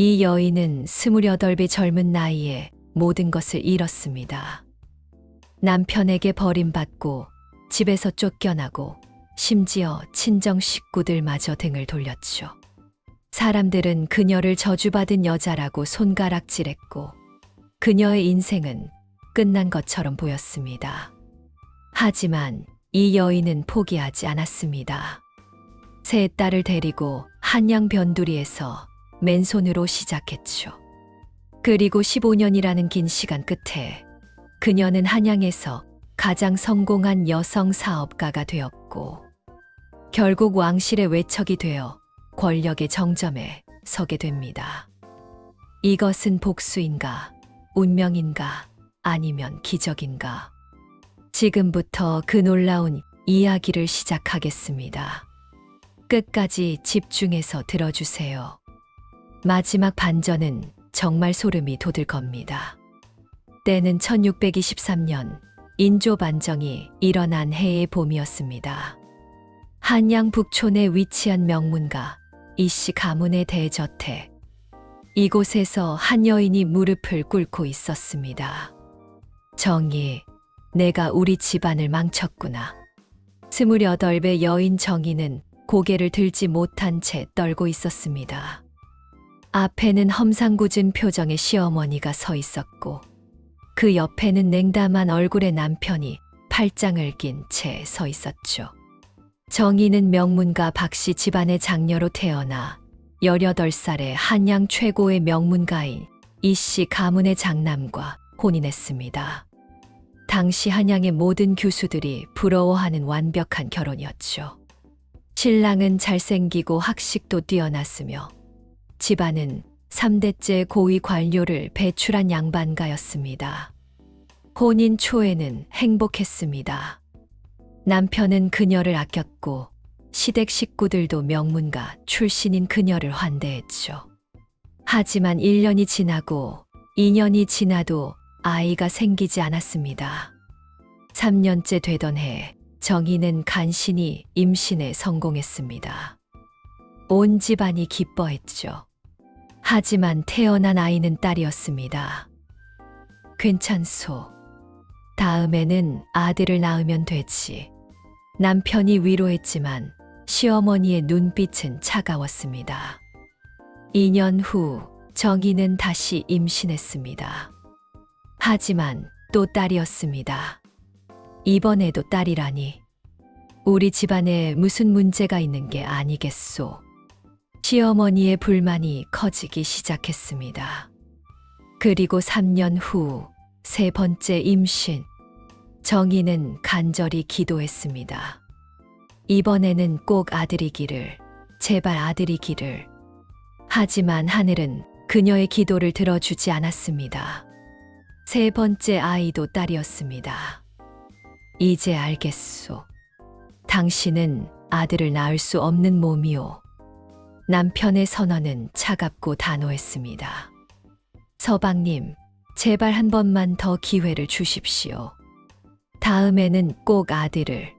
이 여인은 28의 젊은 나이에 모든 것을 잃었습니다. 남편에게 버림받고 집에서 쫓겨나고 심지어 친정 식구들마저 등을 돌렸죠. 사람들은 그녀를 저주받은 여자라고 손가락질했고 그녀의 인생은 끝난 것처럼 보였습니다. 하지만 이 여인은 포기하지 않았습니다. 세 딸을 데리고 한양 변두리에서 맨손으로 시작했죠. 그리고 15년이라는 긴 시간 끝에 그녀는 한양에서 가장 성공한 여성 사업가가 되었고 결국 왕실의 외척이 되어 권력의 정점에 서게 됩니다. 이것은 복수인가, 운명인가, 아니면 기적인가? 지금부터 그 놀라운 이야기를 시작하겠습니다. 끝까지 집중해서 들어주세요. 마지막 반전은 정말 소름이 돋을 겁니다. 때는 1623년 인조 반정이 일어난 해의 봄이었습니다. 한양 북촌에 위치한 명문가 이씨 가문의 대저택. 이곳에서 한 여인이 무릎을 꿇고 있었습니다. 정희, 내가 우리 집안을 망쳤구나. 28의 여인 정희는 고개를 들지 못한 채 떨고 있었습니다. 앞에는 험상궂은 표정의 시어머니가 서 있었고 그 옆에는 냉담한 얼굴의 남편이 팔짱을 낀 채 서 있었죠. 정희는 명문가 박씨 집안의 장녀로 태어나 18살에 한양 최고의 명문가인 이씨 가문의 장남과 혼인했습니다. 당시 한양의 모든 교수들이 부러워하는 완벽한 결혼이었죠. 신랑은 잘생기고 학식도 뛰어났으며 집안은 3대째 고위 관료를 배출한 양반가였습니다. 혼인 초에는 행복했습니다. 남편은 그녀를 아꼈고 시댁 식구들도 명문가 출신인 그녀를 환대했죠. 하지만 1년이 지나고 2년이 지나도 아이가 생기지 않았습니다. 3년째 되던 해 정희는 간신히 임신에 성공했습니다. 온 집안이 기뻐했죠. 하지만 태어난 아이는 딸이었습니다. 괜찮소. 다음에는 아들을 낳으면 되지. 남편이 위로했지만 시어머니의 눈빛은 차가웠습니다. 2년 후 정희는 다시 임신했습니다. 하지만 또 딸이었습니다. 이번에도 딸이라니. 우리 집안에 무슨 문제가 있는 게 아니겠소. 시어머니의 불만이 커지기 시작했습니다. 그리고 3년 후 세 번째 임신. 정희는 간절히 기도했습니다. 이번에는 꼭 아들이기를, 제발 아들이기를. 하지만 하늘은 그녀의 기도를 들어주지 않았습니다. 세 번째 아이도 딸이었습니다. 이제 알겠소. 당신은 아들을 낳을 수 없는 몸이오. 남편의 선언은 차갑고 단호했습니다. 서방님, 제발 한 번만 더 기회를 주십시오. 다음에는 꼭 아들을.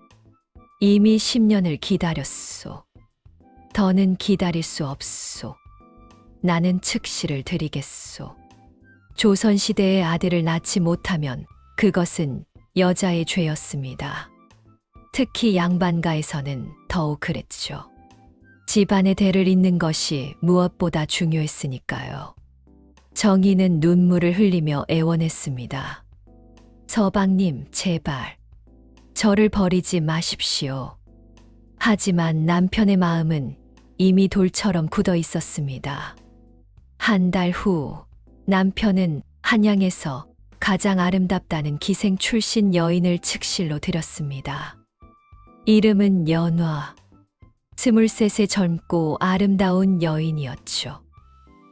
이미 10년을 기다렸소. 더는 기다릴 수 없소. 나는 측시를 드리겠소. 조선시대의 아들을 낳지 못하면 그것은 여자의 죄였습니다. 특히 양반가에서는 더욱 그랬죠. 집안의 대를 잇는 것이 무엇보다 중요했으니까요. 정희는 눈물을 흘리며 애원했습니다. 서방님, 제발. 저를 버리지 마십시오. 하지만 남편의 마음은 이미 돌처럼 굳어 있었습니다. 한 달 후 남편은 한양에서 가장 아름답다는 기생 출신 여인을 측실로 들였습니다. 이름은 연화. 23세 젊고 아름다운 여인이었죠.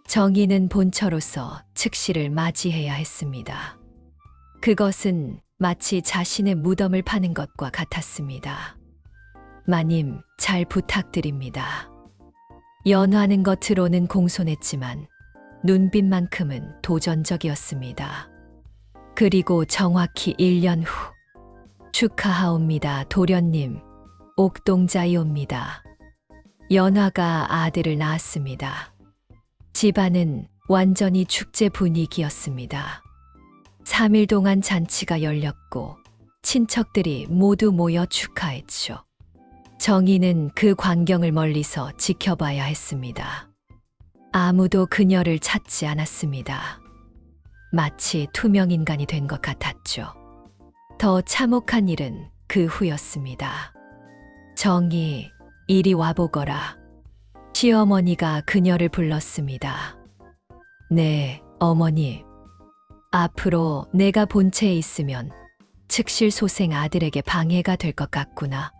정희는 본처로서 측실을 맞이해야 했습니다. 그것은 마치 자신의 무덤을 파는 것과 같았습니다. 마님, 잘 부탁드립니다. 연화는 겉으로는 공손했지만 눈빛만큼은 도전적이었습니다. 그리고 정확히 1년 후. 축하하옵니다, 도련님. 옥동자이옵니다. 연화가 아들을 낳았습니다. 집안은 완전히 축제 분위기였습니다. 3일 동안 잔치가 열렸고 친척들이 모두 모여 축하했죠. 정희는 그 광경을 멀리서 지켜봐야 했습니다. 아무도 그녀를 찾지 않았습니다. 마치 투명 인간이 된 것 같았죠. 더 참혹한 일은 그 후였습니다. 정희, 이리 와보거라. 시어머니가 그녀를 불렀습니다. 네, 어머니. 앞으로 내가 본체에 있으면 측실 소생 아들에게 방해가 될 것 같구나.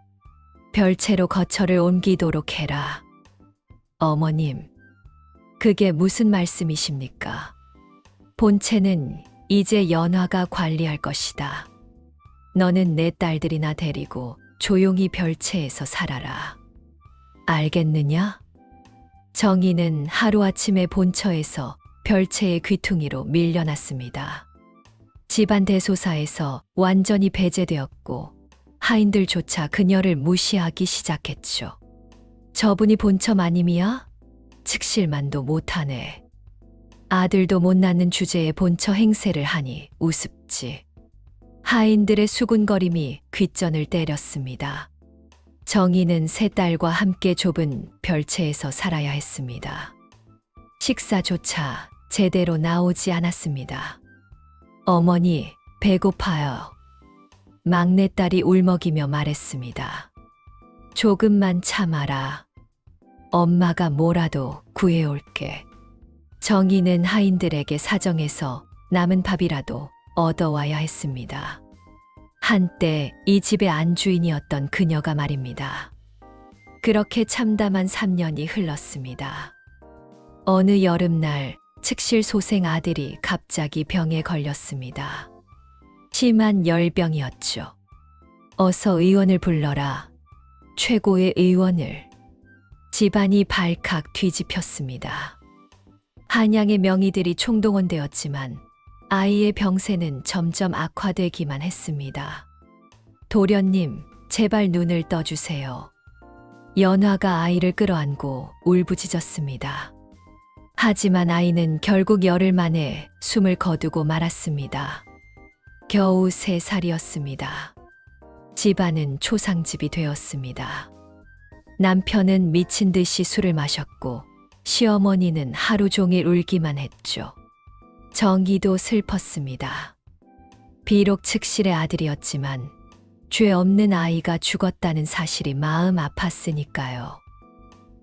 별채로 거처를 옮기도록 해라. 어머님, 그게 무슨 말씀이십니까? 본체는 이제 연화가 관리할 것이다. 너는 내 딸들이나 데리고 조용히 별채에서 살아라. 알겠느냐? 정희는 하루아침에 본처에서 별채의 귀퉁이로 밀려났습니다. 집안 대소사에서 완전히 배제되었고 하인들조차 그녀를 무시하기 시작했죠. 저분이 본처 마님이야? 측실만도 못하네. 아들도 못 낳는 주제에 본처 행세를 하니 우습지. 하인들의 수군거림이 귓전을 때렸습니다. 정희는 세 딸과 함께 좁은 별채에서 살아야 했습니다. 식사조차 제대로 나오지 않았습니다. 어머니, 배고파요. 막내딸이 울먹이며 말했습니다. 조금만 참아라. 엄마가 뭐라도 구해올게. 정희는 하인들에게 사정해서 남은 밥이라도 얻어와야 했습니다. 한때 이 집의 안주인이었던 그녀가 말입니다. 그렇게 참담한 3년이 흘렀습니다. 어느 여름날 측실 소생 아들이 갑자기 병에 걸렸습니다. 심한 열병이었죠. 어서 의원을 불러라. 최고의 의원을. 집안이 발칵 뒤집혔습니다. 한양의 명의들이 총동원되었지만 아이의 병세는 점점 악화되기만 했습니다. 도련님, 제발 눈을 떠주세요. 연화가 아이를 끌어안고 울부짖었습니다. 하지만 아이는 결국 열흘 만에 숨을 거두고 말았습니다. 겨우 3살이었습니다. 집안은 초상집이 되었습니다. 남편은 미친 듯이 술을 마셨고 시어머니는 하루 종일 울기만 했죠. 정희도 슬펐습니다. 비록 측실의 아들이었지만 죄 없는 아이가 죽었다는 사실이 마음 아팠으니까요.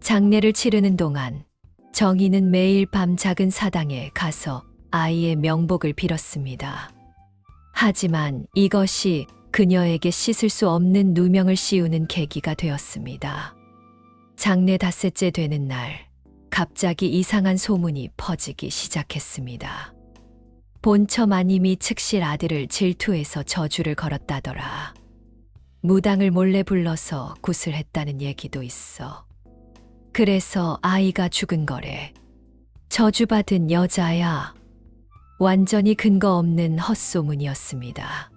장례를 치르는 동안 정희는 매일 밤 작은 사당에 가서 아이의 명복을 빌었습니다. 하지만 이것이 그녀에게 씻을 수 없는 누명을 씌우는 계기가 되었습니다. 장례 닷새째 되는 날, 갑자기 이상한 소문이 퍼지기 시작했습니다. 본처 마님이 측실 아들을 질투해서 저주를 걸었다더라. 무당을 몰래 불러서 굿을 했다는 얘기도 있어. 그래서 아이가 죽은 거래. 저주받은 여자야. 완전히 근거 없는 헛소문이었습니다.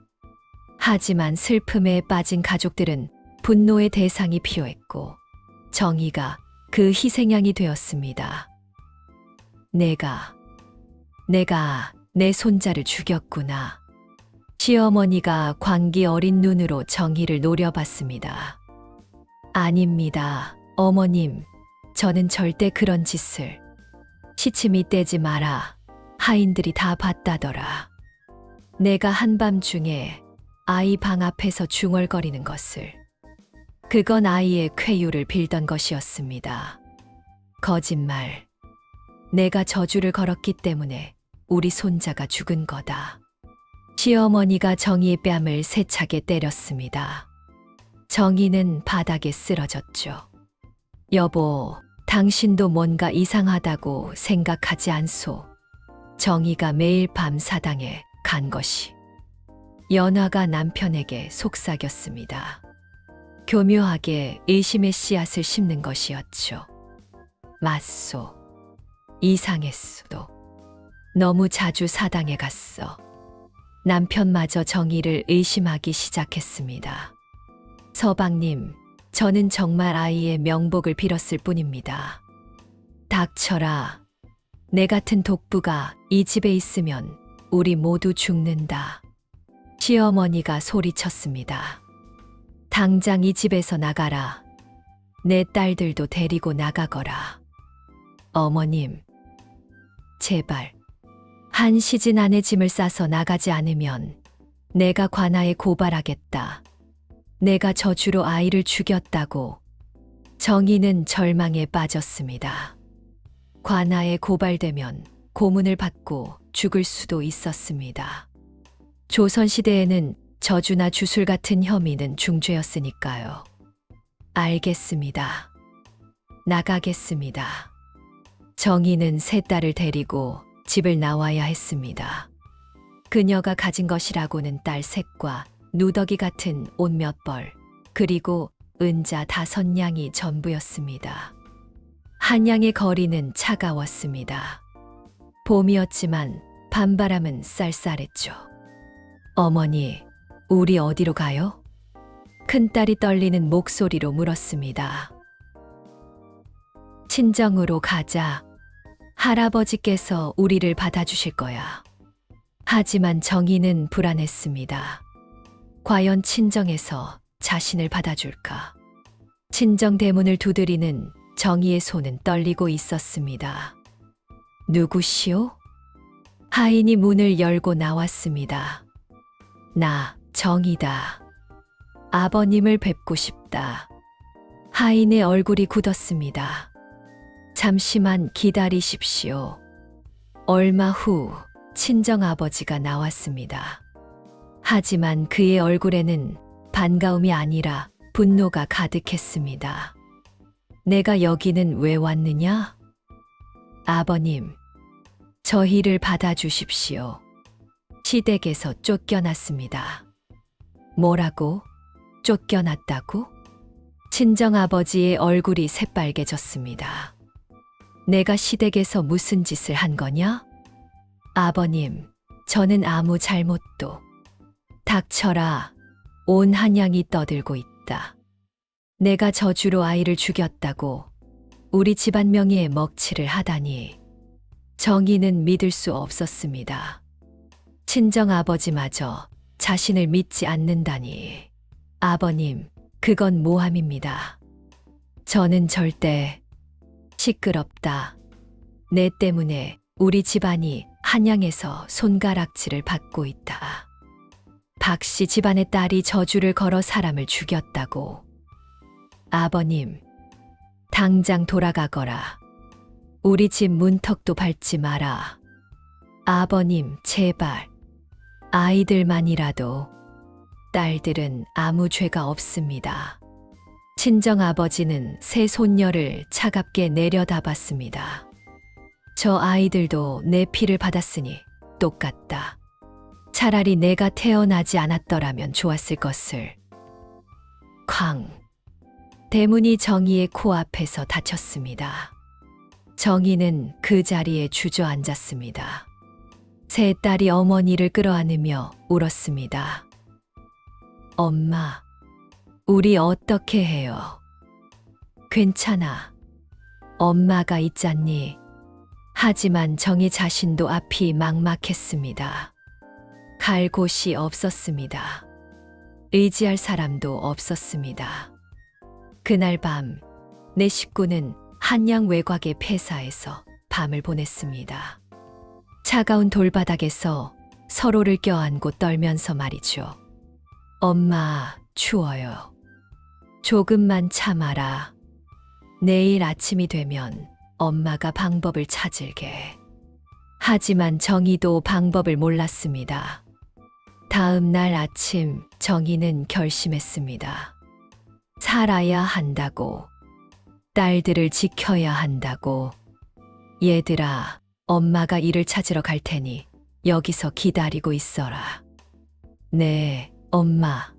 하지만 슬픔에 빠진 가족들은 분노의 대상이 필요했고 정희가 그 희생양이 되었습니다. 내가 내 손자를 죽였구나. 시어머니가 광기 어린 눈으로 정희를 노려봤습니다. 아닙니다, 어머님. 저는 절대 그런 짓을. 시침이 떼지 마라. 하인들이 다 봤다더라. 내가 한밤중에 아이 방 앞에서 중얼거리는 것을. 그건 아이의 쾌유를 빌던 것이었습니다. 거짓말. 내가 저주를 걸었기 때문에 우리 손자가 죽은 거다. 시어머니가 정희의 뺨을 세차게 때렸습니다. 정희는 바닥에 쓰러졌죠. 여보, 당신도 뭔가 이상하다고 생각하지 않소? 정희가 매일 밤 사당에 간 것이. 연화가 남편에게 속삭였습니다. 교묘하게 의심의 씨앗을 심는 것이었죠. 맞소. 이상했소도. 너무 자주 사당에 갔어. 남편마저 정희를 의심하기 시작했습니다. 서방님, 저는 정말 아이의 명복을 빌었을 뿐입니다. 닥쳐라. 내 같은 독부가 이 집에 있으면 우리 모두 죽는다. 시어머니가 소리쳤습니다. 당장 이 집에서 나가라. 내 딸들도 데리고 나가거라. 어머님, 제발 한 시즌 안에 짐을 싸서 나가지 않으면 내가 관아에 고발하겠다. 내가 저주로 아이를 죽였다고. 정희는 절망에 빠졌습니다. 관아에 고발되면 고문을 받고 죽을 수도 있었습니다. 조선시대에는 저주나 주술 같은 혐의는 중죄였으니까요. 알겠습니다. 나가겠습니다. 정희는 세 딸을 데리고 집을 나와야 했습니다. 그녀가 가진 것이라고는 딸 셋과 누더기 같은 옷 몇 벌, 그리고 은자 5냥이 전부였습니다. 한양의 거리는 차가웠습니다. 봄이었지만 밤바람은 쌀쌀했죠. 어머니, 우리 어디로 가요? 큰딸이 떨리는 목소리로 물었습니다. 친정으로 가자. 할아버지께서 우리를 받아주실 거야. 하지만 정희는 불안했습니다. 과연 친정에서 자신을 받아줄까? 친정 대문을 두드리는 정희의 손은 떨리고 있었습니다. 누구시오? 하인이 문을 열고 나왔습니다. 나 정희다. 아버님을 뵙고 싶다. 하인의 얼굴이 굳었습니다. 잠시만 기다리십시오. 얼마 후 친정아버지가 나왔습니다. 하지만 그의 얼굴에는 반가움이 아니라 분노가 가득했습니다. 내가 여기는 왜 왔느냐? 아버님, 저희를 받아주십시오. 시댁에서 쫓겨났습니다. 뭐라고? 쫓겨났다고? 친정아버지의 얼굴이 새빨개졌습니다. 내가 시댁에서 무슨 짓을 한 거냐? 아버님, 저는 아무 잘못도. 닥쳐라. 온 한양이 떠들고 있다. 내가 저주로 아이를 죽였다고 우리 집안 명예에 먹칠을 하다니. 정희는 믿을 수 없었습니다. 친정아버지마저 자신을 믿지 않는다니. 아버님, 그건 모함입니다. 저는 절대. 시끄럽다. 내 때문에 우리 집안이 한양에서 손가락질을 받고 있다. 박씨 집안의 딸이 저주를 걸어 사람을 죽였다고. 아버님, 당장 돌아가거라. 우리 집 문턱도 밟지 마라. 아버님, 제발. 아이들만이라도. 딸들은 아무 죄가 없습니다. 친정아버지는 새 손녀를 차갑게 내려다봤습니다. 저 아이들도 내 피를 받았으니 똑같다. 차라리 내가 태어나지 않았더라면 좋았을 것을. 쾅. 대문이 정희의 코앞에서 닫혔습니다. 정희는 그 자리에 주저앉았습니다. 세 딸이 어머니를 끌어안으며 울었습니다. 엄마, 우리 어떻게 해요? 괜찮아. 엄마가 있잖니. 하지만 정희 자신도 앞이 막막했습니다. 갈 곳이 없었습니다. 의지할 사람도 없었습니다. 그날 밤, 내 식구는 한양 외곽의 폐사에서 밤을 보냈습니다. 차가운 돌바닥에서 서로를 껴안고 떨면서 말이죠. 엄마, 추워요. 조금만 참아라. 내일 아침이 되면 엄마가 방법을 찾을게. 하지만 정희도 방법을 몰랐습니다. 다음 날 아침 정희는 결심했습니다. 살아야 한다고. 딸들을 지켜야 한다고. 얘들아, 엄마가 일을 찾으러 갈 테니 여기서 기다리고 있어라. 네, 엄마.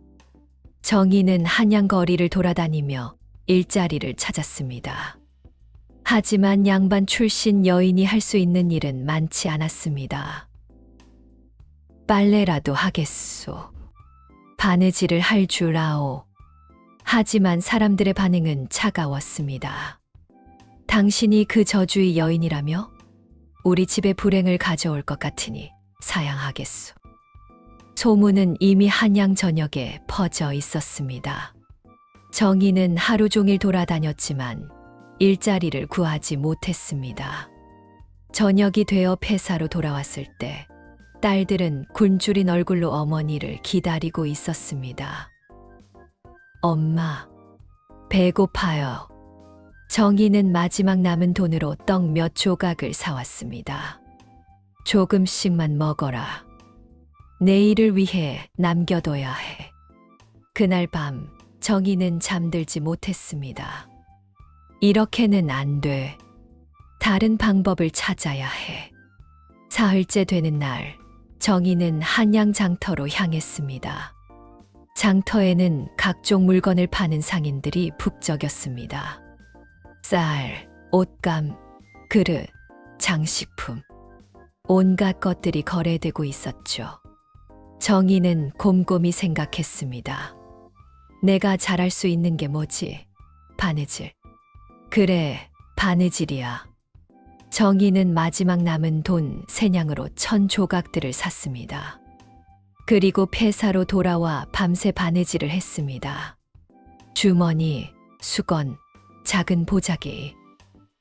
정희는 한양 거리를 돌아다니며 일자리를 찾았습니다. 하지만 양반 출신 여인이 할 수 있는 일은 많지 않았습니다. 빨래라도 하겠소. 바느질을 할 줄 아오. 하지만 사람들의 반응은 차가웠습니다. 당신이 그 저주의 여인이라며? 우리 집에 불행을 가져올 것 같으니 사양하겠소. 소문은 이미 한양 전역에 퍼져 있었습니다. 정희는 하루 종일 돌아다녔지만 일자리를 구하지 못했습니다. 저녁이 되어 폐사로 돌아왔을 때 딸들은 굶주린 얼굴로 어머니를 기다리고 있었습니다. 엄마, 배고파요. 정희는 마지막 남은 돈으로 떡 몇 조각을 사왔습니다. 조금씩만 먹어라. 내일을 위해 남겨둬야 해. 그날 밤 정희는 잠들지 못했습니다. 이렇게는 안 돼. 다른 방법을 찾아야 해. 사흘째 되는 날, 정희는 한양 장터로 향했습니다. 장터에는 각종 물건을 파는 상인들이 북적였습니다. 쌀, 옷감, 그릇, 장식품, 온갖 것들이 거래되고 있었죠. 정희는 곰곰이 생각했습니다. 내가 잘할 수 있는 게 뭐지? 바느질. 그래, 바느질이야. 정희는 마지막 남은 돈 세냥으로 1,000조각들을 샀습니다. 그리고 폐사로 돌아와 밤새 바느질을 했습니다. 주머니, 수건, 작은 보자기,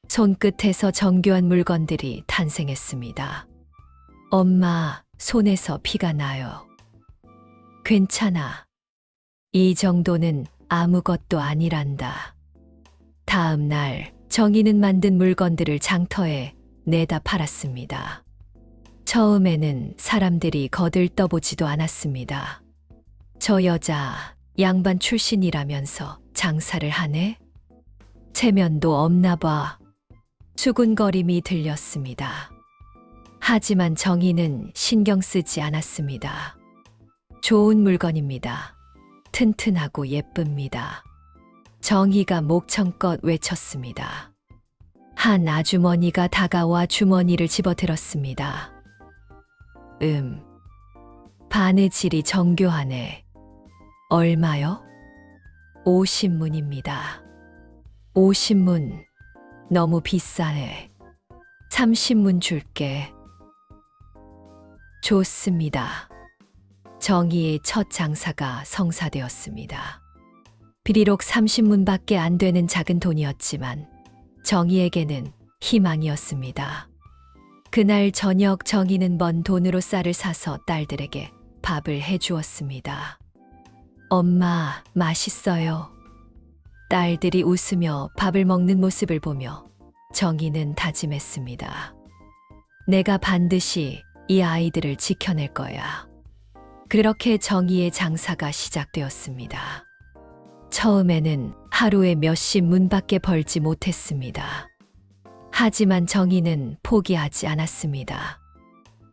손끝에서 정교한 물건들이 탄생했습니다. 엄마, 손에서 피가 나요. 괜찮아. 이 정도는 아무것도 아니란다. 다음 날 정희는 만든 물건들을 장터에 내다 팔았습니다. 처음에는 사람들이 거들떠보지도 않았습니다. 저 여자 양반 출신이라면서 장사를 하네? 체면도 없나 봐. 수군거림이 들렸습니다. 하지만 정희는 신경 쓰지 않았습니다. 좋은 물건입니다. 튼튼하고 예쁩니다. 정희가 목청껏 외쳤습니다. 한 아주머니가 다가와 주머니를 집어들었습니다. 바느질이 정교하네. 얼마요? 50문입니다. 50문, 너무 비싸네. 30문 줄게. 좋습니다. 정희의 첫 장사가 성사되었습니다. 비록 30문밖에 안 되는 작은 돈이었지만 정희에게는 희망이었습니다. 그날 저녁 정희는 번 돈으로 쌀을 사서 딸들에게 밥을 해주었습니다. 엄마, 맛있어요. 딸들이 웃으며 밥을 먹는 모습을 보며 정희는 다짐했습니다. 내가 반드시 이 아이들을 지켜낼 거야. 그렇게 정희의 장사가 시작되었습니다. 처음에는 하루에 몇십 문밖에 벌지 못했습니다. 하지만 정희는 포기하지 않았습니다.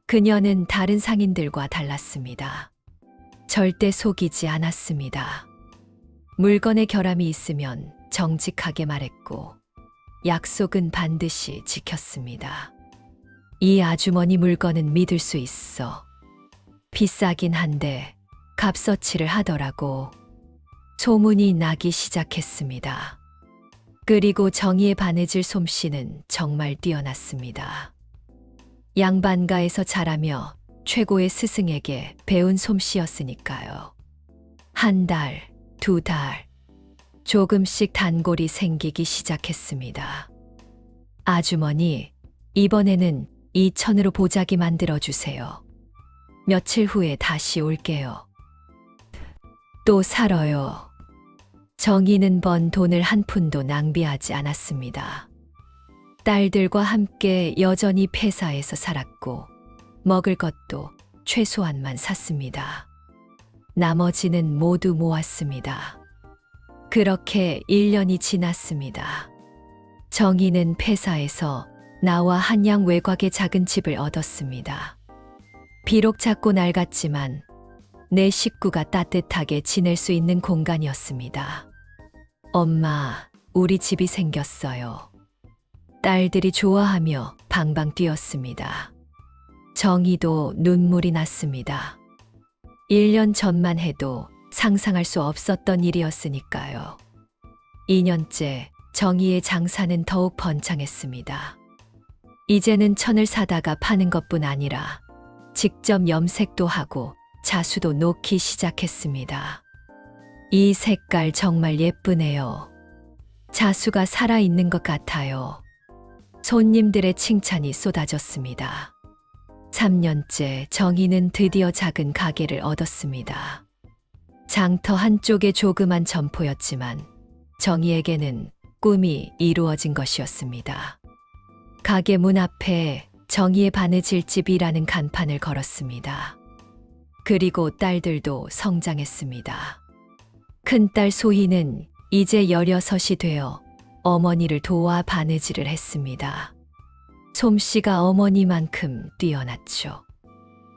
그녀는 다른 상인들과 달랐습니다. 절대 속이지 않았습니다. 물건에 결함이 있으면 정직하게 말했고 약속은 반드시 지켰습니다. 이 아주머니 물건은 믿을 수 있어. 비싸긴 한데 값어치를 하더라고. 소문이 나기 시작했습니다. 그리고 정희의 바느질 솜씨는 정말 뛰어났습니다. 양반가에서 자라며 최고의 스승에게 배운 솜씨였으니까요. 한 달, 두 달, 조금씩 단골이 생기기 시작했습니다. 아주머니, 이번에는 2,000으로 보자기 만들어주세요. 며칠 후에 다시 올게요. 또 살아요. 정희는 번 돈을 한 푼도 낭비하지 않았습니다. 딸들과 함께 여전히 폐사에서 살았고 먹을 것도 최소한만 샀습니다. 나머지는 모두 모았습니다. 그렇게 1년이 지났습니다. 정희는 폐사에서 나와 한양 외곽의 작은 집을 얻었습니다. 비록 작고 낡았지만 내 식구가 따뜻하게 지낼 수 있는 공간이었습니다. 엄마, 우리 집이 생겼어요. 딸들이 좋아하며 방방 뛰었습니다. 정희도 눈물이 났습니다. 1년 전만 해도 상상할 수 없었던 일이었으니까요. 2년째 정희의 장사는 더욱 번창했습니다. 이제는 천을 사다가 파는 것뿐 아니라 직접 염색도 하고 자수도 놓기 시작했습니다. 이 색깔 정말 예쁘네요. 자수가 살아있는 것 같아요. 손님들의 칭찬이 쏟아졌습니다. 3년째 정희는 드디어 작은 가게를 얻었습니다. 장터 한쪽에 조그만 점포였지만 정희에게는 꿈이 이루어진 것이었습니다. 가게 문 앞에 정희의 바느질집이라는 간판을 걸었습니다. 그리고 딸들도 성장했습니다. 큰딸 소희는 이제 16이 되어 어머니를 도와 바느질을 했습니다. 솜씨가 어머니만큼 뛰어났죠.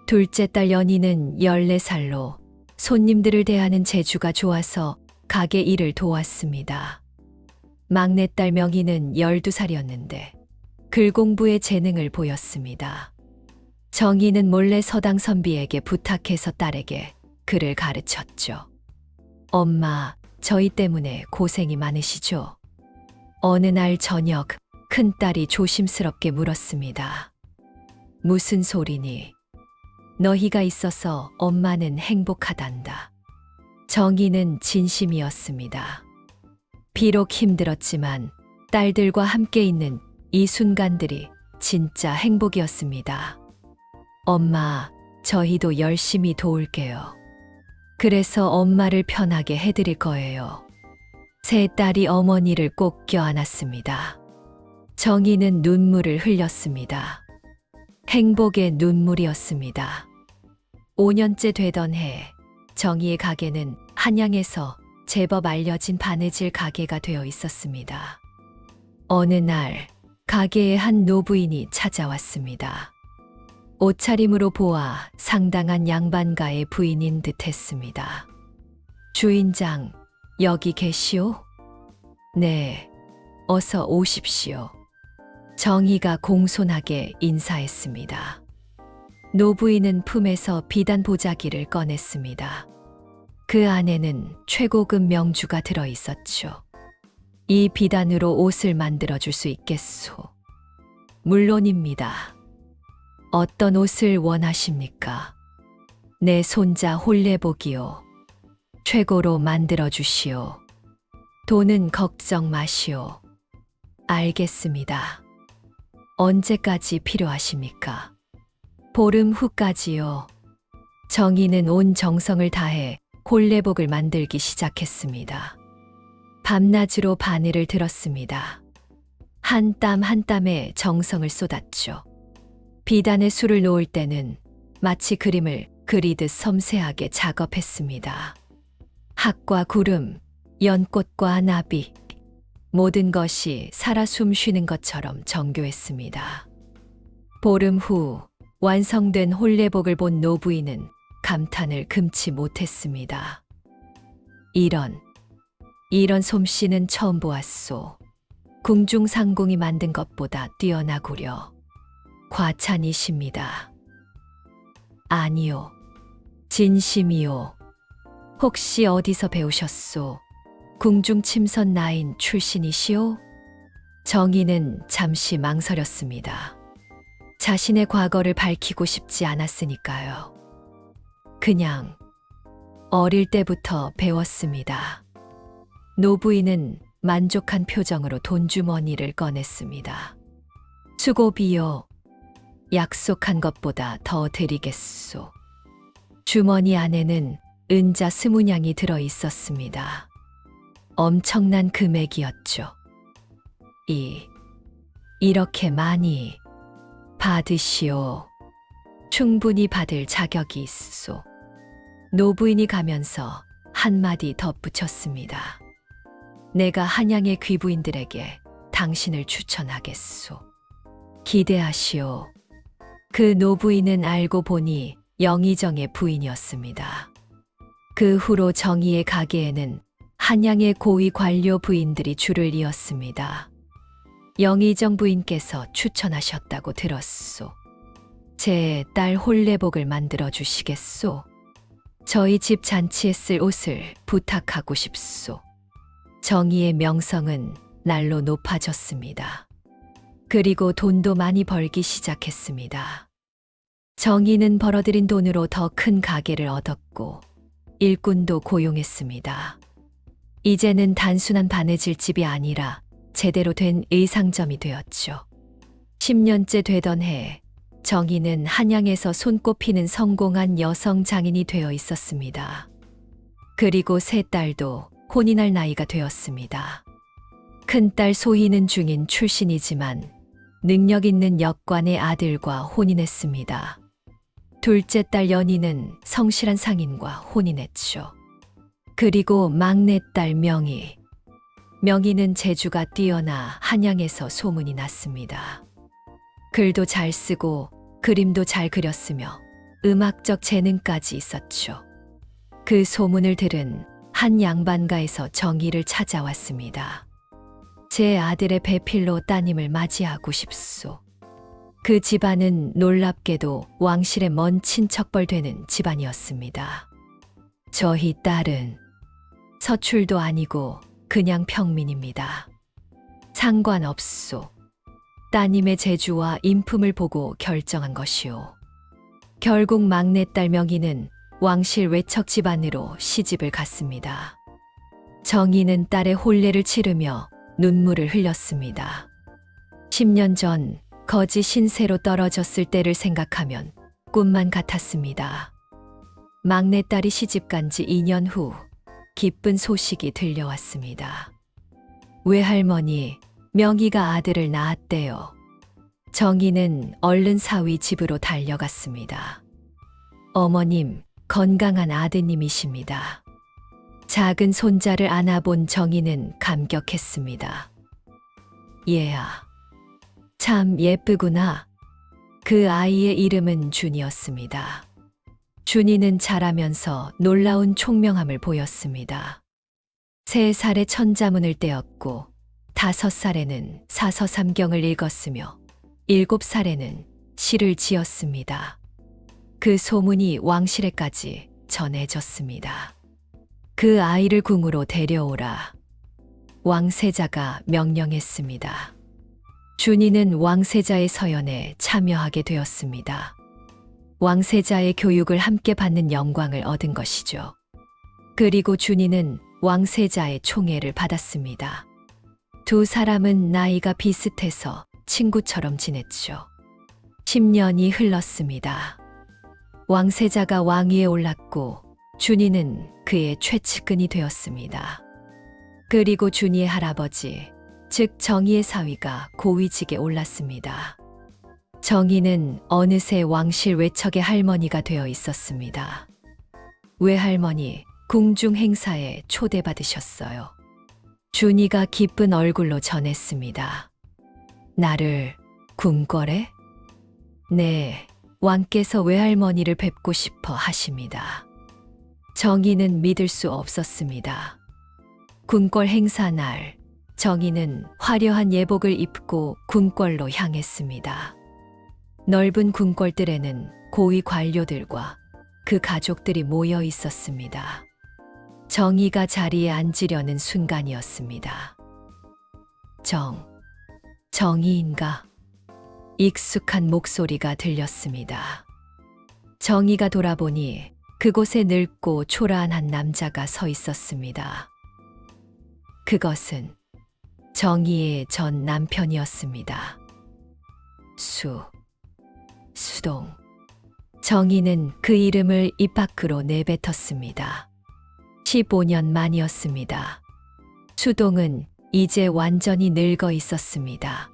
둘째 딸 연희는 14살로 손님들을 대하는 재주가 좋아서 가게 일을 도왔습니다. 막내딸 명희는 12살이었는데 글 공부에 재능을 보였습니다. 정희는 몰래 서당 선비에게 부탁해서 딸에게 글을 가르쳤죠. 엄마, 저희 때문에 고생이 많으시죠? 어느 날 저녁 큰딸이 조심스럽게 물었습니다. 무슨 소리니? 너희가 있어서 엄마는 행복하단다. 정희는 진심이었습니다. 비록 힘들었지만 딸들과 함께 있는 이 순간들이 진짜 행복이었습니다. 엄마, 저희도 열심히 도울게요. 그래서 엄마를 편하게 해드릴 거예요. 세 딸이 어머니를 꼭 껴안았습니다. 정희는 눈물을 흘렸습니다. 행복의 눈물이었습니다. 5년째 되던 해, 정희의 가게는 한양에서 제법 알려진 바느질 가게가 되어 있었습니다. 어느 날 가게에 한 노부인이 찾아왔습니다. 옷차림으로 보아 상당한 양반가의 부인인 듯했습니다. 주인장, 여기 계시오? 네, 어서 오십시오. 정희가 공손하게 인사했습니다. 노부인은 품에서 비단 보자기를 꺼냈습니다. 그 안에는 최고급 명주가 들어 있었죠. 이 비단으로 옷을 만들어 줄 수 있겠소? 물론입니다. 어떤 옷을 원하십니까? 내 손자 홀레복이요. 최고로 만들어 주시오. 돈은 걱정 마시오. 알겠습니다. 언제까지 필요하십니까? 보름 후까지요. 정희는 온 정성을 다해 홀레복을 만들기 시작했습니다. 밤낮으로 바늘을 들었습니다. 한 땀 한 땀에 정성을 쏟았죠. 비단에 술을 놓을 때는 마치 그림을 그리듯 섬세하게 작업했습니다. 학과 구름, 연꽃과 나비, 모든 것이 살아 숨 쉬는 것처럼 정교했습니다. 보름 후 완성된 홀레복을 본 노부인은 감탄을 금치 못했습니다. 이런 솜씨는 처음 보았소. 궁중상궁이 만든 것보다 뛰어나구려. 과찬이십니다. 아니요. 진심이요. 혹시 어디서 배우셨소? 궁중 침선 나인 출신이시오? 정희는 잠시 망설였습니다. 자신의 과거를 밝히고 싶지 않았으니까요. 그냥 어릴 때부터 배웠습니다. 노부인은 만족한 표정으로 돈주머니를 꺼냈습니다. 수고비요. 약속한 것보다 더 드리겠소. 주머니 안에는 은자 20냥이 들어 있었습니다. 엄청난 금액이었죠. 이렇게 많이 받으시오. 충분히 받을 자격이 있소. 노부인이 가면서 한마디 덧붙였습니다. 내가 한양의 귀부인들에게 당신을 추천하겠소. 기대하시오. 그 노부인은 알고 보니 영의정의 부인이었습니다. 그 후로 정희의 가게에는 한양의 고위 관료 부인들이 줄을 이었습니다. 영의정 부인께서 추천하셨다고 들었소. 제 딸 홀레복을 만들어 주시겠소? 저희 집 잔치에 쓸 옷을 부탁하고 싶소. 정희의 명성은 날로 높아졌습니다. 그리고 돈도 많이 벌기 시작했습니다. 정희는 벌어들인 돈으로 더 큰 가게를 얻었고 일꾼도 고용했습니다. 이제는 단순한 바느질집이 아니라 제대로 된 의상점이 되었죠. 10년째 되던 해, 정희는 한양에서 손꼽히는 성공한 여성 장인이 되어 있었습니다. 그리고 세 딸도 혼인할 나이가 되었습니다. 큰딸 소희는 중인 출신이지만 능력 있는 역관의 아들과 혼인했습니다. 둘째 딸 연희는 성실한 상인과 혼인했죠. 그리고 막내딸 명희. 명희는 재주가 뛰어나 한양에서 소문이 났습니다. 글도 잘 쓰고 그림도 잘 그렸으며 음악적 재능까지 있었죠. 그 소문을 들은 한 양반가에서 정희를 찾아왔습니다. 제 아들의 배필로 따님을 맞이하고 싶소. 그 집안은 놀랍게도 왕실의 먼 친척벌 되는 집안이었습니다. 저희 딸은 서출도 아니고 그냥 평민입니다. 상관없소. 따님의 재주와 인품을 보고 결정한 것이오. 결국 막내딸 명희는 왕실 외척 집안으로 시집을 갔습니다. 정희는 딸의 혼례를 치르며 눈물을 흘렸습니다. 10년 전 거지 신세로 떨어졌을 때를 생각하면 꿈만 같았습니다. 막내딸이 시집간 지 2년 후 기쁜 소식이 들려왔습니다. 외할머니, 명희가 아들을 낳았대요. 정희는 얼른 사위 집으로 달려갔습니다. 어머님, 건강한 아드님이십니다. 작은 손자를 안아본 정희는 감격했습니다. 얘야, 참 예쁘구나. 그 아이의 이름은 준이었습니다. 준이는 자라면서 놀라운 총명함을 보였습니다. 3살에 천자문을 떼었고 5살에는 사서삼경을 읽었으며 7살에는 시를 지었습니다. 그 소문이 왕실에까지 전해졌습니다. 그 아이를 궁으로 데려오라. 왕세자가 명령했습니다. 준이는 왕세자의 서연에 참여하게 되었습니다. 왕세자의 교육을 함께 받는 영광을 얻은 것이죠. 그리고 준이는 왕세자의 총애를 받았습니다. 두 사람은 나이가 비슷해서 친구처럼 지냈죠. 10년이 흘렀습니다. 왕세자가 왕위에 올랐고 준이는 그의 최측근이 되었습니다. 그리고 준이의 할아버지, 즉 정희의 사위가 고위직에 올랐습니다. 정희는 어느새 왕실 외척의 할머니가 되어 있었습니다. 외할머니, 궁중 행사에 초대받으셨어요. 준이가 기쁜 얼굴로 전했습니다. 나를 궁궐에? 네, 왕께서 외할머니를 뵙고 싶어 하십니다. 정희는 믿을 수 없었습니다. 궁궐 행사 날, 정희는 화려한 예복을 입고 궁궐로 향했습니다. 넓은 궁궐들에는 고위 관료들과 그 가족들이 모여 있었습니다. 정희가 자리에 앉으려는 순간이었습니다. 정희인가? 익숙한 목소리가 들렸습니다. 정희가 돌아보니 그곳에 늙고 초라한 한 남자가 서 있었습니다. 그것은 정희의 전 남편이었습니다. 수동. 정희는 그 이름을 입 밖으로 내뱉었습니다. 15년 만이었습니다. 수동은 이제 완전히 늙어 있었습니다.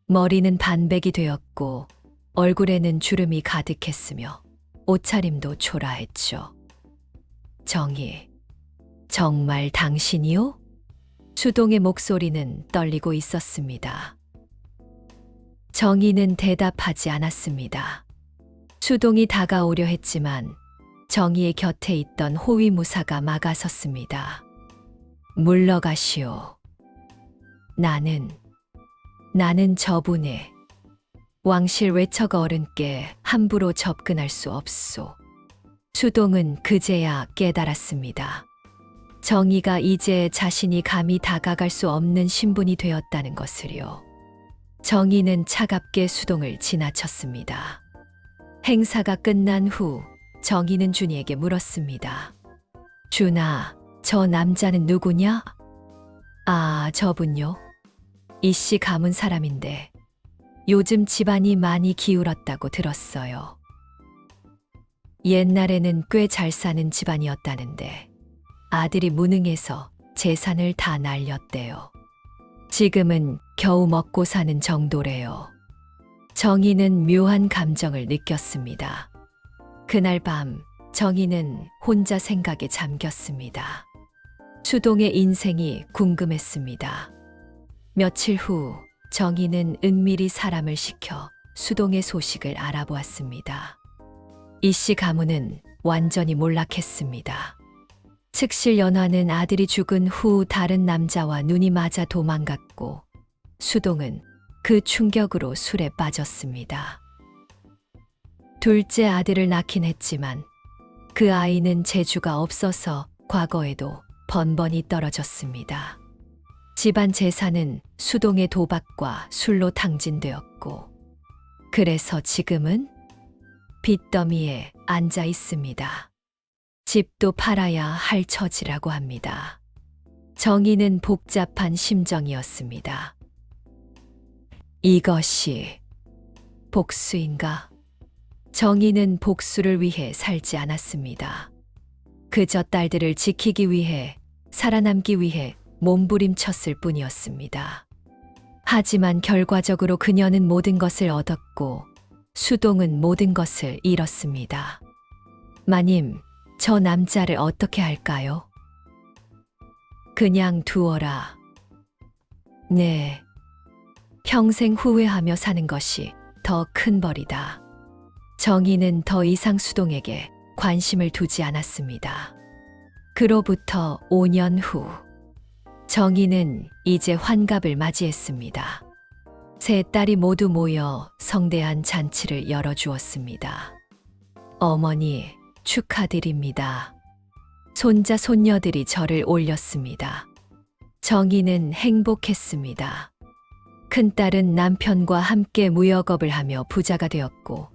머리는 반백이 되었고 얼굴에는 주름이 가득했으며 옷차림도 초라했죠. 정희, 정말 당신이요? 수동의 목소리는 떨리고 있었습니다. 정희는 대답하지 않았습니다. 수동이 다가오려 했지만 정희의 곁에 있던 호위무사가 막아섰습니다. 물러가시오. 나는 저분의 왕실 외척 어른께 함부로 접근할 수 없소. 수동은 그제야 깨달았습니다. 정희가 이제 자신이 감히 다가갈 수 없는 신분이 되었다는 것을요. 정희는 차갑게 수동을 지나쳤습니다. 행사가 끝난 후 정희는 준이에게 물었습니다. 준아, 저 남자는 누구냐? 아, 저분요? 이씨 가문 사람인데 요즘 집안이 많이 기울었다고 들었어요. 옛날에는 꽤 잘 사는 집안이었다는데 아들이 무능해서 재산을 다 날렸대요. 지금은 겨우 먹고 사는 정도래요. 정희는 묘한 감정을 느꼈습니다. 그날 밤 정희는 혼자 생각에 잠겼습니다. 수동의 인생이 궁금했습니다. 며칠 후 정희는 은밀히 사람을 시켜 수동의 소식을 알아보았습니다. 이씨 가문은 완전히 몰락했습니다. 측실 연화는 아들이 죽은 후 다른 남자와 눈이 맞아 도망갔고 수동은 그 충격으로 술에 빠졌습니다. 둘째 아들을 낳긴 했지만 그 아이는 재주가 없어서 과거에도 번번이 떨어졌습니다. 집안 재산은 수동의 도박과 술로 탕진되었고 그래서 지금은 빚더미에 앉아 있습니다. 집도 팔아야 할 처지라고 합니다. 정희는 복잡한 심정이었습니다. 이것이 복수인가? 정희는 복수를 위해 살지 않았습니다. 그저 딸들을 지키기 위해, 살아남기 위해 몸부림쳤을 뿐이었습니다. 하지만 결과적으로 그녀는 모든 것을 얻었고 수동은 모든 것을 잃었습니다. 마님, 저 남자를 어떻게 할까요? 그냥 두어라. 네. 평생 후회하며 사는 것이 더 큰 벌이다. 정희는 더 이상 수동에게 관심을 두지 않았습니다. 그로부터 5년 후, 정희는 이제 환갑을 맞이했습니다. 세 딸이 모두 모여 성대한 잔치를 열어주었습니다. 어머니, 축하드립니다. 손자, 손녀들이 절을 올렸습니다. 정희는 행복했습니다. 큰딸은 남편과 함께 무역업을 하며 부자가 되었고,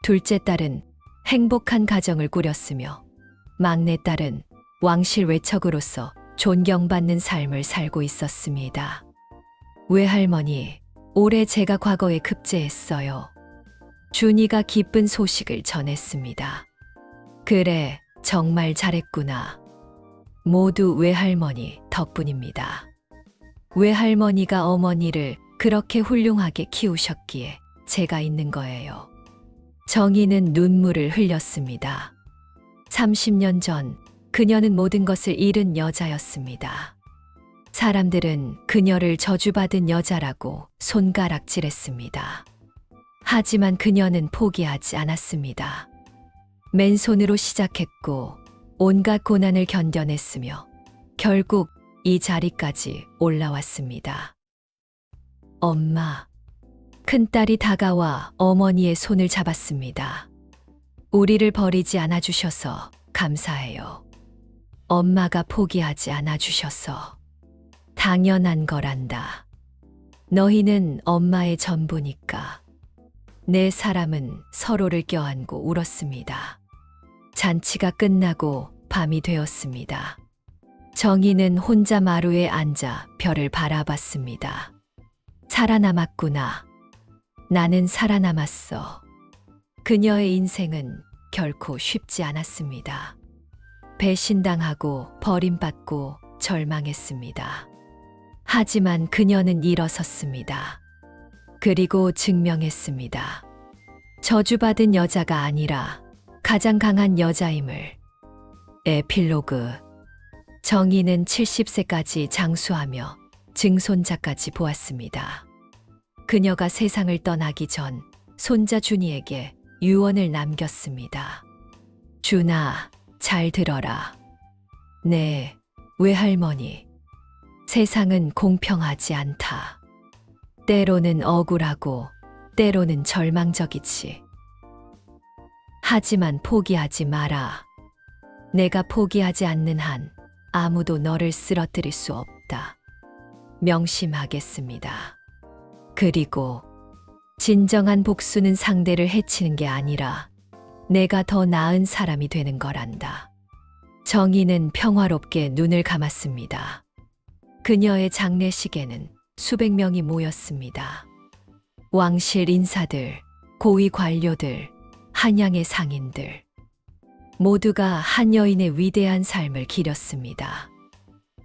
둘째 딸은 행복한 가정을 꾸렸으며, 막내딸은 왕실 외척으로서 존경받는 삶을 살고 있었습니다. 외할머니, 올해 제가 과거에 급제했어요. 준이가 기쁜 소식을 전했습니다. 그래, 정말 잘했구나. 모두 외할머니 덕분입니다. 외할머니가 어머니를 그렇게 훌륭하게 키우셨기에 제가 있는 거예요. 정희는 눈물을 흘렸습니다. 30년 전 그녀는 모든 것을 잃은 여자였습니다. 사람들은 그녀를 저주받은 여자라고 손가락질했습니다. 하지만 그녀는 포기하지 않았습니다. 맨손으로 시작했고 온갖 고난을 견뎌냈으며 결국 이 자리까지 올라왔습니다. 엄마, 큰딸이 다가와 어머니의 손을 잡았습니다. 우리를 버리지 않아 주셔서 감사해요. 엄마가 포기하지 않아 주셔서. 당연한 거란다. 너희는 엄마의 전부니까. 네 사람은 서로를 껴안고 울었습니다. 잔치가 끝나고 밤이 되었습니다. 정희는 혼자 마루에 앉아 별을 바라봤습니다. 살아남았구나. 나는 살아남았어. 그녀의 인생은 결코 쉽지 않았습니다. 배신당하고 버림받고 절망했습니다. 하지만 그녀는 일어섰습니다. 그리고 증명했습니다. 저주받은 여자가 아니라 가장 강한 여자임을. 에필로그. 정희는 70세까지 장수하며 증손자까지 보았습니다. 그녀가 세상을 떠나기 전 손자 준이에게 유언을 남겼습니다. 준아, 잘 들어라. 네, 외할머니. 세상은 공평하지 않다. 때로는 억울하고 때로는 절망적이지. 하지만 포기하지 마라. 내가 포기하지 않는 한 아무도 너를 쓰러뜨릴 수 없다. 명심하겠습니다. 그리고 진정한 복수는 상대를 해치는 게 아니라 내가 더 나은 사람이 되는 거란다. 정희는 평화롭게 눈을 감았습니다. 그녀의 장례식에는 수백 명이 모였습니다. 왕실 인사들, 고위 관료들, 한양의 상인들. 모두가 한 여인의 위대한 삶을 기렸습니다.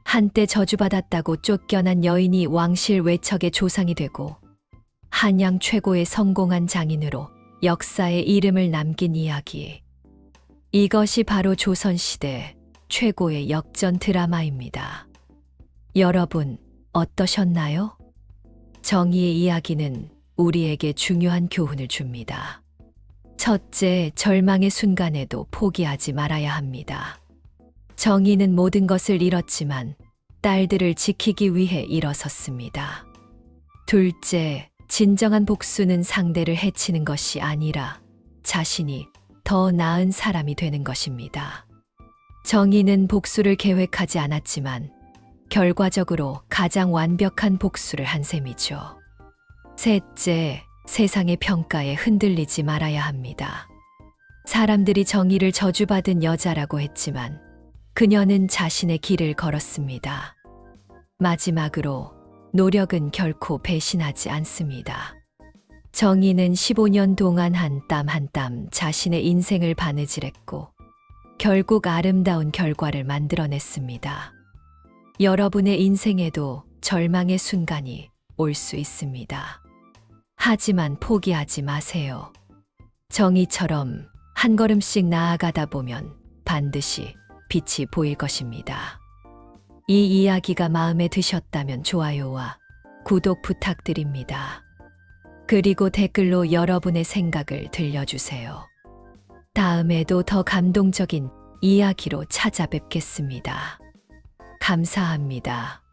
한때 저주받았다고 쫓겨난 여인이 왕실 외척의 조상이 되고 한양 최고의 성공한 장인으로 역사에 이름을 남긴 이야기. 이것이 바로 조선시대 최고의 역전 드라마입니다. 여러분, 어떠셨나요? 정의의 이야기는 우리에게 중요한 교훈을 줍니다. 첫째, 절망의 순간에도 포기하지 말아야 합니다. 정의는 모든 것을 잃었지만 딸들을 지키기 위해 일어섰습니다. 둘째, 진정한 복수는 상대를 해치는 것이 아니라 자신이 더 나은 사람이 되는 것입니다. 정의는 복수를 계획하지 않았지만 결과적으로 가장 완벽한 복수를 한 셈이죠. 셋째, 세상의 평가에 흔들리지 말아야 합니다. 사람들이 정의를 저주받은 여자라고 했지만 그녀는 자신의 길을 걸었습니다. 마지막으로 노력은 결코 배신하지 않습니다. 정의는 15년 동안 한 땀 한 땀 자신의 인생을 바느질했고 결국 아름다운 결과를 만들어냈습니다. 여러분의 인생에도 절망의 순간이 올 수 있습니다. 하지만 포기하지 마세요. 정의처럼 한 걸음씩 나아가다 보면 반드시 빛이 보일 것입니다. 이 이야기가 마음에 드셨다면 좋아요와 구독 부탁드립니다. 그리고 댓글로 여러분의 생각을 들려주세요. 다음에도 더 감동적인 이야기로 찾아뵙겠습니다. 감사합니다.